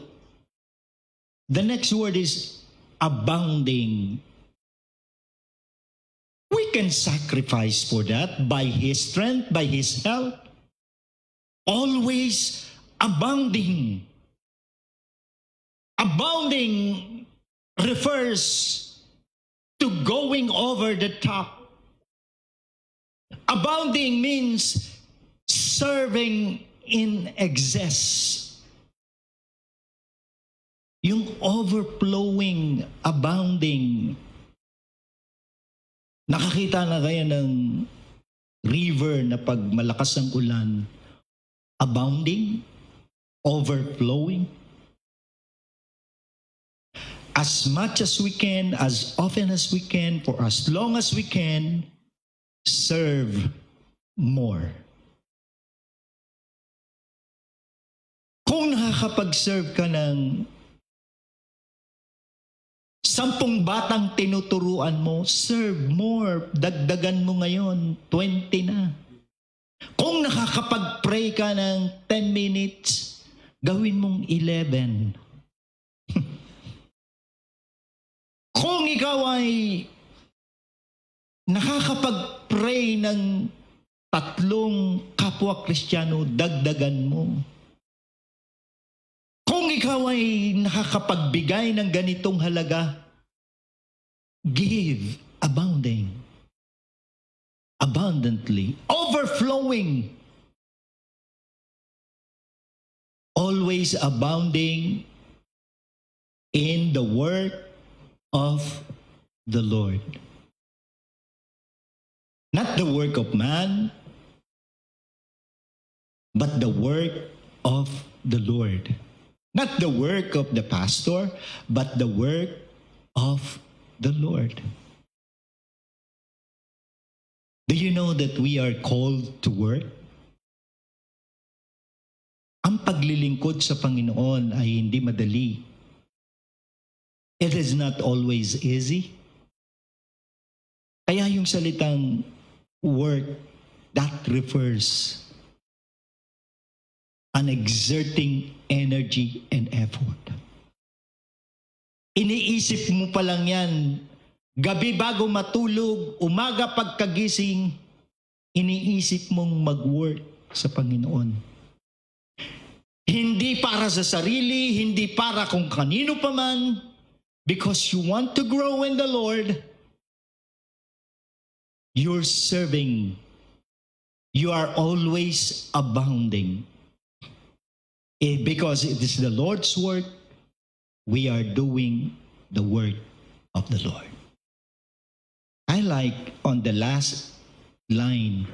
the next word is abounding. We can sacrifice for that by His strength, by His help. Always abounding. Abounding refers to going over the top. Abounding means serving in excess. Yung overflowing, abounding. Nakakita na kaya ng river na pag malakas ang ulan, abounding, overflowing. As much as we can, as often as we can, for as long as we can, serve more. Kung nakakapag-serve ka ng 10 batang tinuturuan mo, serve more. Dagdagan mo ngayon, 20 na. Kung nakakapag-pray ka ng 10 minutes, gawin mong 11. Kung ikaw ay nakakapag-pray ng 3 kapwa Kristiyano, dagdagan mo. Kung ikaw ay nakakapagbigay ng ganitong halaga, give abounding, abundantly, overflowing, always abounding in the work of the Lord. Not the work of man, but the work of the Lord. Not the work of the pastor, but the work of the Lord. Do you know that we are called to work? Ang paglilingkod sa Panginoon ay hindi madali. It is not always easy. Kaya yung salitang work, that refers an exerting energy and effort. Iniisip mo pa lang yan, gabi bago matulog, umaga pagkagising, iniisip mong mag-work sa Panginoon. Hindi para sa sarili, hindi para kung kanino pa man, because you want to grow in the Lord, you're serving. You are always abounding. Because it is the Lord's work, we are doing the work of the Lord. I like on the last line,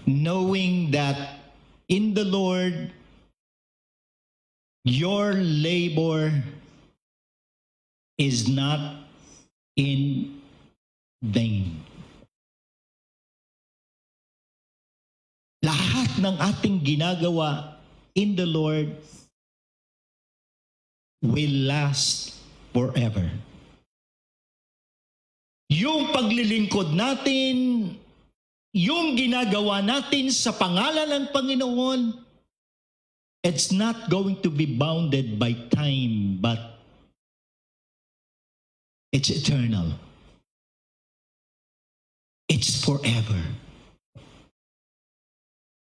knowing that in the Lord, your labor is not in vain. Lahat ng ating ginagawa in the Lord will last forever. Yung paglilingkod natin, yung ginagawa natin sa pangalan ng Panginoon, it's not going to be bounded by time, but it's eternal. It's forever.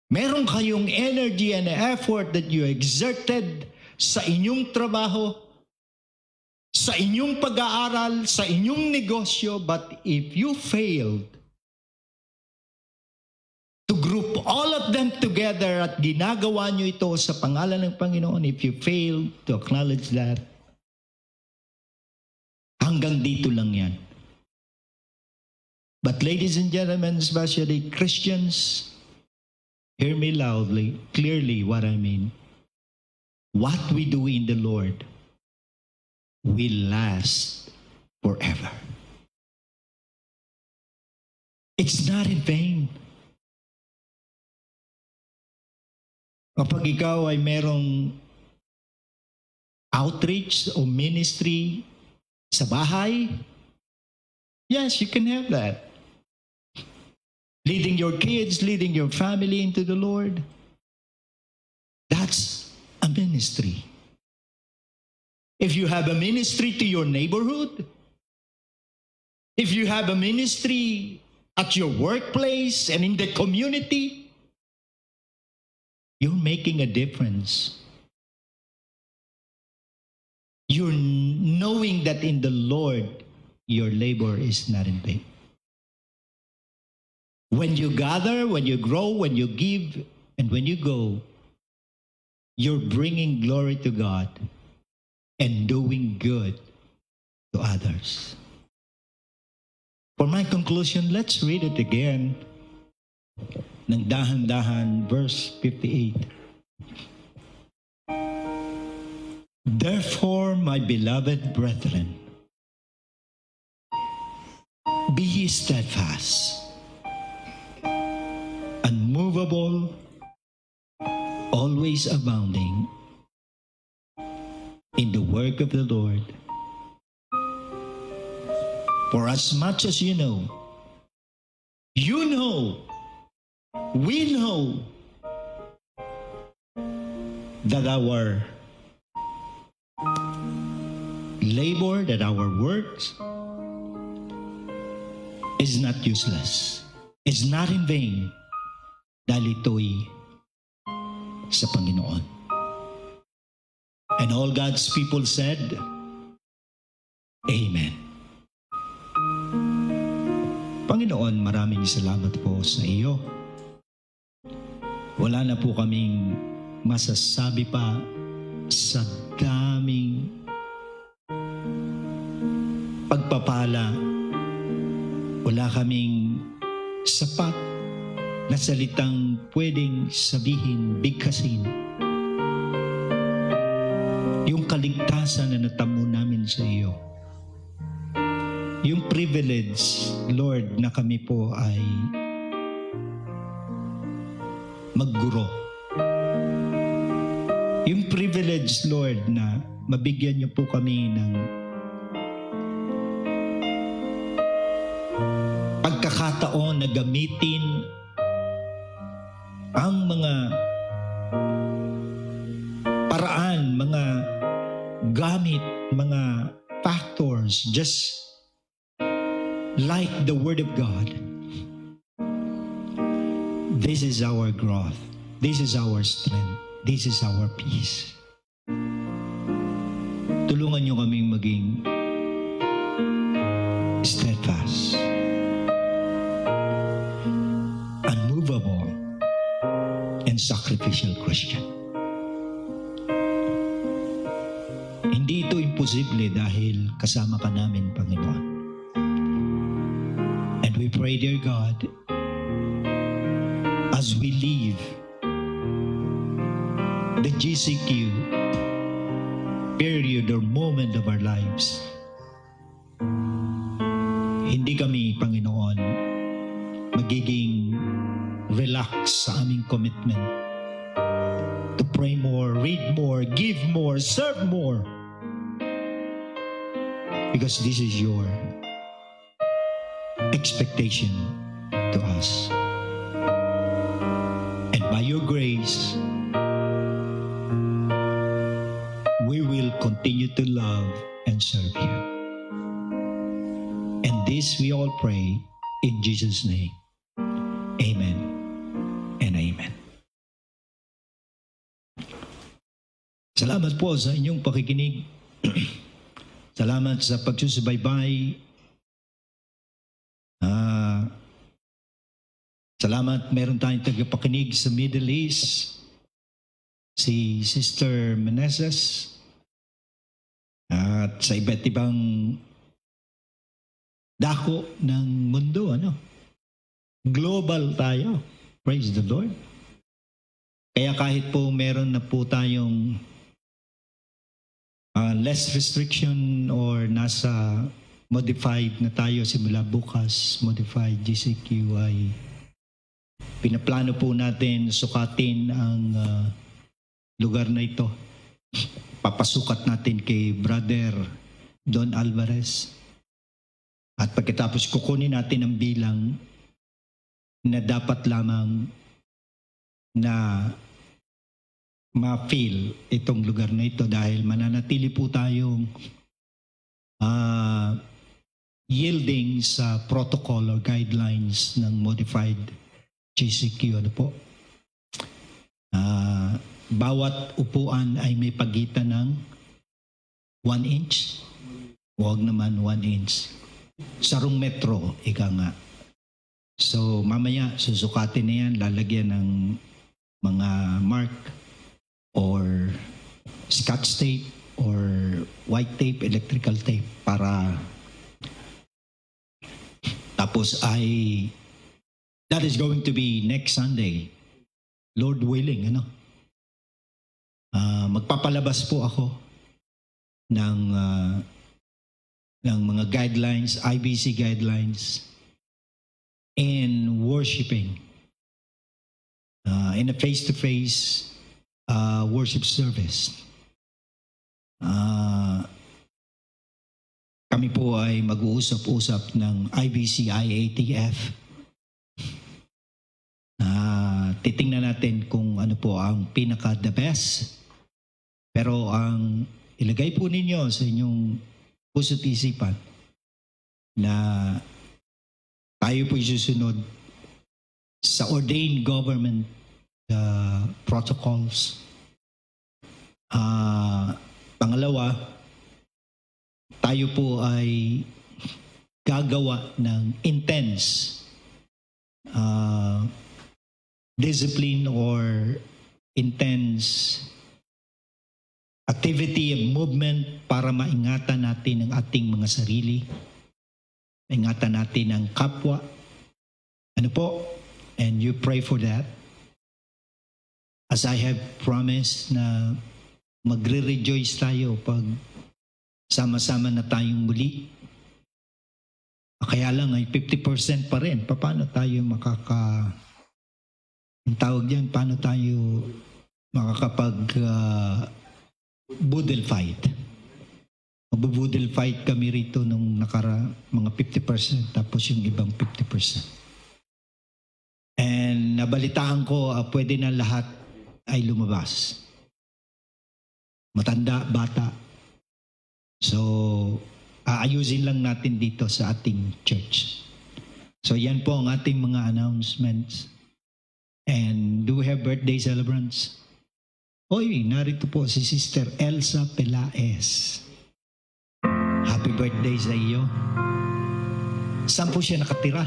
Meron kayong energy and effort that you exerted sa inyong trabaho, sa inyong pag-aaral, sa inyong negosyo, but if you failed to group all of them together at ginagawa nyo ito sa pangalan ng Panginoon, if you fail to acknowledge that, hanggang dito lang yan. But ladies and gentlemen, especially Christians, hear me loudly, clearly what I mean. What we do in the Lord will last forever. It's not in vain. Kapag ikaw ay merong outreach o ministry sa bahay, yes, you can have that. Leading your kids, leading your family into the Lord, that's a ministry. If you have a ministry to your neighborhood, if you have a ministry at your workplace and in the community, you're making a difference. You're knowing that in the Lord, your labor is not in vain. When you gather, when you grow, when you give, and when you go, you're bringing glory to God and doing good to others. For my conclusion, let's read it again. Ng dahan-dahan, verse 58. Therefore, my beloved brethren, be ye steadfast, unmovable, always abounding in the work of the Lord. For as much as you know, we know that our labor, that our works is not useless. It's not in vain dahil ito'y sa Panginoon. And all God's people said, Amen. Panginoon, maraming salamat po sa iyo. Wala na po kaming masasabi pa sa daming pagpapala. Wala kaming sapat na salitang pwedeng sabihin, bigkasin. Yung kaligtasan na natamo namin sa iyo. Yung privilege, Lord, na kami po ay magguro. Yung privilege, Lord, na mabigyan niyo po kami ng pagkakataon na gamitin ang mga paraan, mga gamit, mga factors, just like the Word of God. This is our growth. This is our strength. This is our peace. Tulungan niyo kaming maging steadfast, unmovable, and sacrificial Christian. Hindi ito imposible dahil kasama ka namin, Panginoon. And we pray, dear God, as we leave the GCQ period or moment of our lives, hindi kami, Panginoon, magiging relax sa aming commitment to pray more, read more, give more, serve more, because this is your expectation to us. And by your grace, we will continue to love and serve you. And this we all pray in Jesus' name. Amen and amen. Salamat po sa inyong pakikinig. Salamat sa pagsusubaybay. Salamat, meron tayong tagapakinig sa Middle East, si Sister Meneses, at sa iba't ibang dako ng mundo, global tayo. Praise the Lord. Kaya kahit po meron na po tayong less restriction or nasa modified na tayo simula bukas, modified GCQ ay pinaplano po natin sukatin ang lugar na ito. Papasukat natin kay Brother Don Alvarez. At pagkatapos kukunin natin ang bilang na dapat lamang na ma-feel itong lugar na ito dahil mananatili po tayong yielding sa protocol or guidelines ng modified GCQ. Bawat upuan ay may pagitan ng 1 inch. Huwag naman 1 inch. Sarong metro, ika nga. So mamaya susukatin na yan, lalagyan ng mga mark or scotch tape or white tape, electrical tape para tapos ay that is going to be next Sunday, Lord willing, magpapalabas po ako ng mga guidelines, IBC guidelines in worshiping in a face-to-face worship service. Kami po ay mag-uusap-usap ng IBC IATF. Titingnan natin kung ano po ang pinaka-the best. Pero ang ilagay po ninyo sa inyong puso't isipan na tayo po susunod sa ordained government protocols. Pangalawa, tayo po ay gagawa ng intense discipline or intense activity and movement para maingatan natin ang ating mga sarili, maingatan natin ang kapwa. Ano po? And you pray for that. As I have promised na magre-rejoice tayo pag sama-sama na tayong muli. Kaya lang ay 50% pa rin. Paano tayo ang tawag diyan, paano tayo makakapag boodle fight? Magbo-boodle fight kami rito nung mga 50% tapos yung ibang 50%. And nabalitaan ko, pwede na lahat ay lumabas. Matanda, bata. So, aayusin lang natin dito sa ating church. So, yan po ang ating mga announcements. And do we have birthday celebrants? Oy, narito po si Sister Elsa Pelaez. Happy birthday sa iyo. Saan po siya nakatira?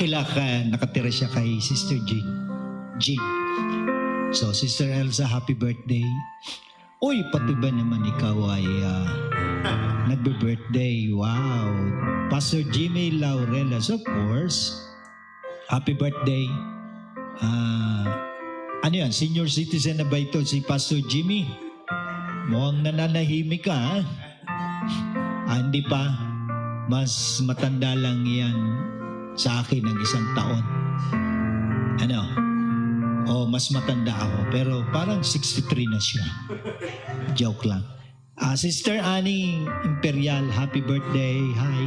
Nakatira siya kay Sister Jean. So, Sister Elsa, happy birthday. Uy, pati ba naman ikaw ay nagbe-birthday? Wow. Pastor Jimmy Laurelas, of course. Happy birthday. Ano yan? Senior citizen na ba ito si Pastor Jimmy? Mukhang nananahimik ka, ha? Hindi pa. Mas matanda lang yan sa akin ng 1 taon. Ano? O mas matanda ako, pero parang 63 na siya. Joke lang. Sister Annie Imperial, happy birthday. Hi.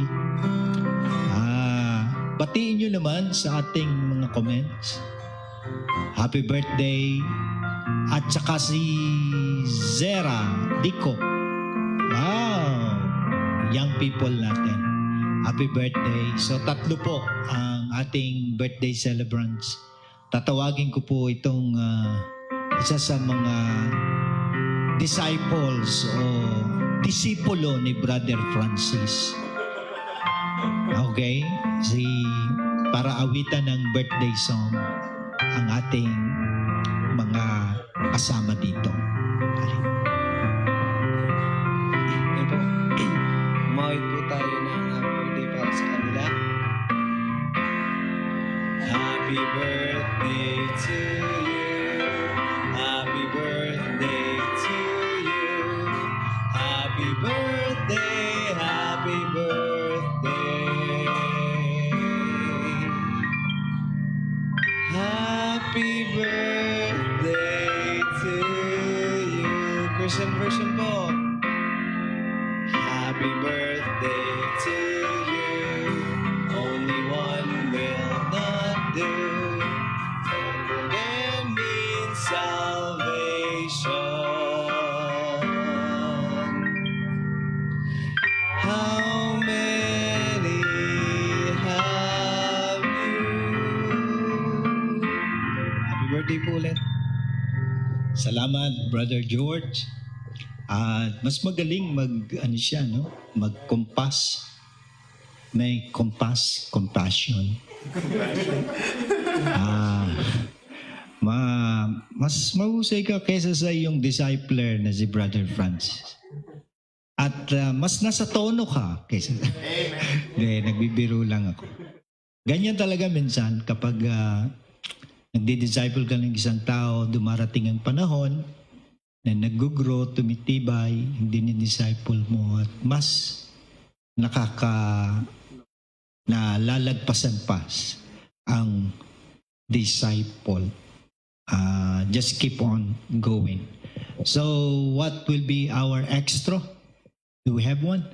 Batiin nyo naman sa ating mga comments. Happy birthday. At saka si Zera Dico. Wow. Young people natin. Happy birthday. So 3 po ang ating birthday celebrants. Tatawagin ko po itong isa sa mga disciples o disipulo ni Brother Francis. Okay? Para awitan ng birthday song ang ating mga kasama dito. Umawit po tayo ng happy birthday para sa kanila. Happy birthday to you. Happy birthday to you. Happy birthday, happy birthday. Happy birthday to you. Christian version po. Happy birthday to you. Only one will not do. And it means salvation. How many have you? Happy birthday po ulit. Salamat, Brother George. At mas magaling mag-compass. May compassion. Mas mahusay ka kaysa sa iyong discipler na si Brother Francis. At mas nasa tono ka kaysa. Hindi, nagbibiro lang ako. Ganyan talaga minsan kapag nagdi-disciple ka ng isang tao, dumarating ang panahon na nag-grow, tumitibay, hindi ni-disciple mo at mas nalalagpasan pas ang disciple. Just keep on going. So, what will be our extra? Do we have one?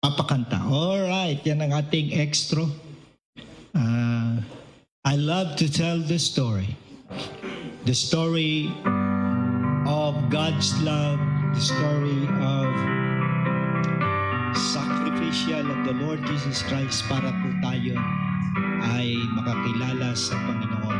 Papakanta. Alright, yan ang ating extra. I love to tell the story. The story of God's love, the story of sacrificial of the Lord Jesus Christ para po tayo ay makakilala sa Panginoon.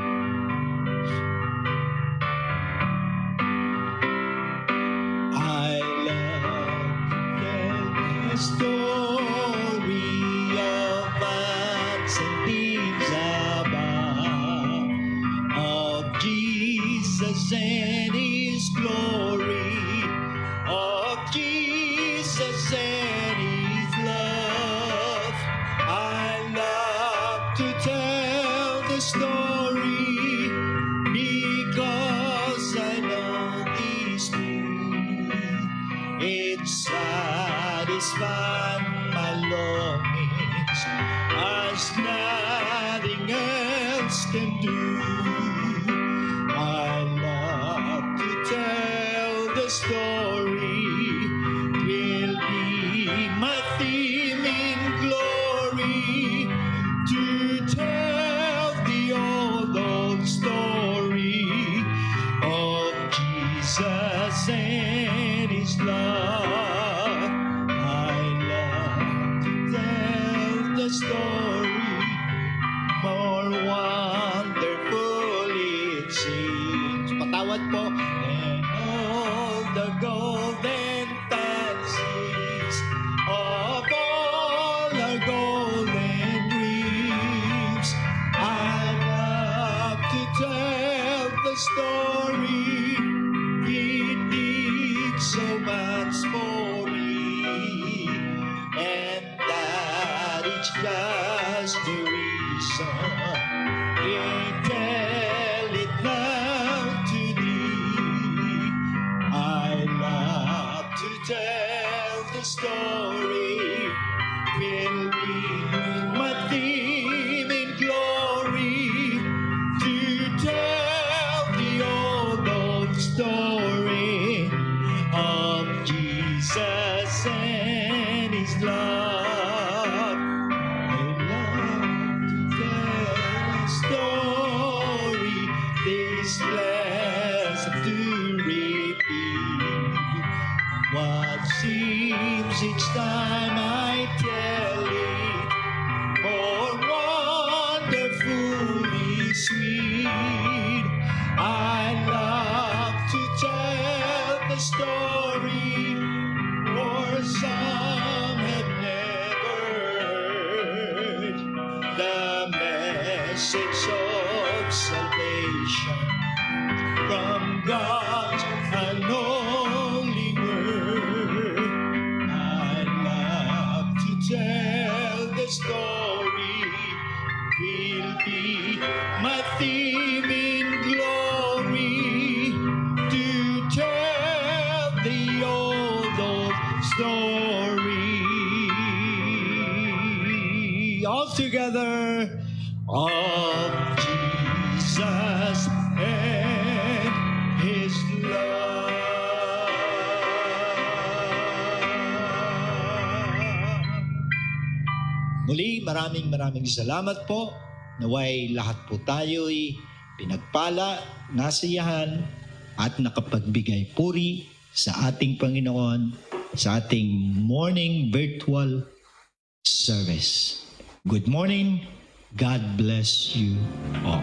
I love the story of Max and Dean's above, of Jesus and His glory, of Jesus and His love. I love to tell the story because I know this truth. It satisfies my longings as nothing else can do. I love to tell the story, will be my theme in glory, to tell the old story of Jesus and His love. I love to tell the story, more wonderful it seems. Patawad po. And all the golden fancies of all our golden dreams. I love to tell the story. It did so much for me, and that is just the reason I tell it now to thee. I love to tell the story, will be my theme in glory, to message of salvation from God's unholy word. I love to tell the story. Will be my theme in glory to tell the old story. All together of Jesus and His love. Muli, maraming salamat po. Naway lahat po tayo'y pinagpala, nasiyahan, at nakapagbigay puri sa ating Panginoon sa ating morning virtual service. Good morning. God bless you all.